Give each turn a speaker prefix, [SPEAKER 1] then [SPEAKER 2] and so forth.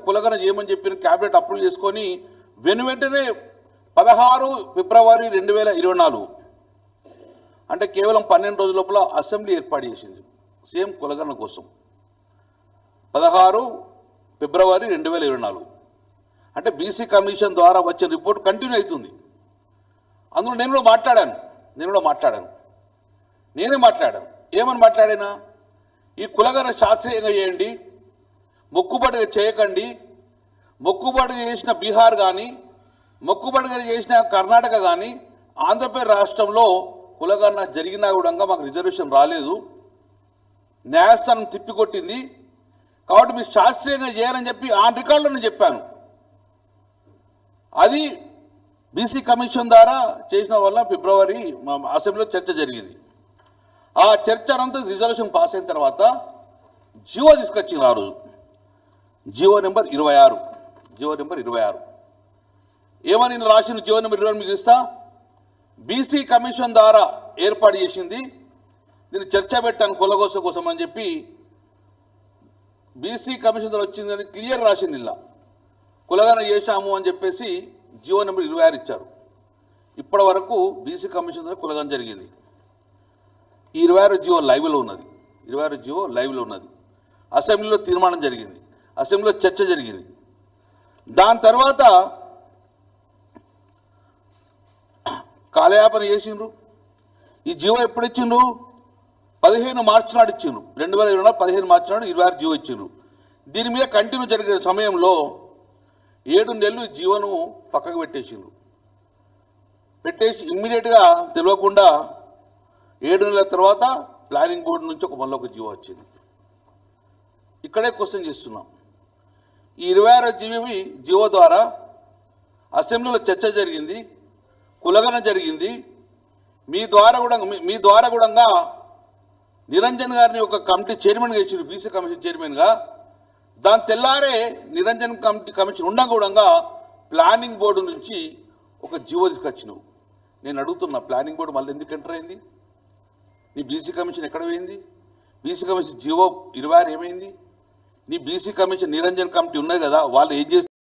[SPEAKER 1] కులగన చేయమని చెప్పిన cabinet approve చేసుకొని వెంటనే 16 ఫిబ్రవరి 2024 అంటే కేవలం 12 రోజుల లోపల అసెంబ్లీ ఏర్పాటు చేసింది సేమ్ కులగన కోసం 16 ఫిబ్రవరి 2024 అంటే బీసీ కమిషన్ ద్వారా వచ్చిన రిపోర్ట్ కంటిన్యూ అవుతుంది. అందులో నేను కూడా మాట్లాడాను. నేనే మాట్లాడాను. ఏమని మాట్లాడినా ఈ కులగన శాస్త్రీయంగా చేయండి, మొక్కుబడిగా చేయకండి. మొక్కుబడిగా చేసిన బీహార్ కానీ మొక్కుబడిగా చేసిన కర్ణాటక కానీ ఆంధ్రప్రదేశ్ రాష్ట్రంలో కులగన జరిగినా కూడా మాకు రిజర్వేషన్ రాలేదు, న్యాయస్థానం తిప్పికొట్టింది. కాబట్టి మీరు శాస్త్రీయంగా చేయాలని చెప్పి ఆ రికార్డులో నేను చెప్పాను. అది బీసీ కమిషన్ ద్వారా చేసిన వల్ల ఫిబ్రవరి అసెంబ్లీలో చర్చ జరిగింది. ఆ చర్చ అనంతరం రిజల్యూషన్ పాస్ అయిన తర్వాత జియో తీసుకొచ్చింది. ఆ రోజు జియో నెంబర్ 26 ఏమని రాసిన జియో నెంబర్ 26 మీకు ఇస్తా. బీసీ కమిషన్ ద్వారా ఏర్పాటు చేసింది, దీన్ని చర్చ పెట్టాను కులగోస కోసం అని చెప్పి బీసీ కమిషన్ ద్వారా వచ్చిందని క్లియర్ రాసింది. ఇలా కులగన చేశాము అని చెప్పేసి జియో నెంబర్ 26 ఇచ్చారు. ఇప్పటి వరకు బీసీ కమిషన్ ద్వారా కులగన జరిగింది. ఈ 26 జియో లైవ్లో ఉన్నది. అసెంబ్లీలో తీర్మానం జరిగింది, అసెంబ్లీలో చర్చ జరిగింది. దాని తర్వాత కాలయాపన చేసిండ్రు. ఈ జియో ఎప్పుడు ఇచ్చిండ్రు? 15 మార్చి నాడు ఇచ్చిండ్రు. 2024 15 మార్చి నాడు 26 జియో ఇచ్చిండ్రు. దీని మీద కంటిన్యూ జరిగే సమయంలో 7 నెలలు జియోను పక్కకు పెట్టేసి ఇమ్మీడియట్గా తెలియకుండా 7 నెలల తర్వాత ప్లానింగ్ బోర్డు నుంచి మళ్ళీ ఒక జియో వచ్చింది. ఇక్కడే క్వశ్చన్ చేస్తున్నాం. ఈ 26 జియో ద్వారా అసెంబ్లీలో చర్చ జరిగింది, కులగన జరిగింది. మీ ద్వారా కూడా నిరంజన్ గారిని ఒక కమిటీ చైర్మన్గా ఇచ్చారు, బీసీ కమిషన్ చైర్మన్గా. దాని తెల్లారే నిరంజన్ కమిషన్ ఉండగా ప్లానింగ్ బోర్డు నుంచి ఒక జియో తీసుకొచ్చినావు. నేను అడుగుతున్నా, ప్లానింగ్ బోర్డు మళ్ళీ ఎందుకు ఎంటర్ అయింది? నీ బీసీ కమిషన్ ఎక్కడ పోయింది? బీసీ కమిషన్ జియో 26 ఏమైంది? నీ బీసీ కమిషన్ నిరంజన్ కమిటీ ఉన్నాయి కదా, వాళ్ళు ఏం చేస్తారు?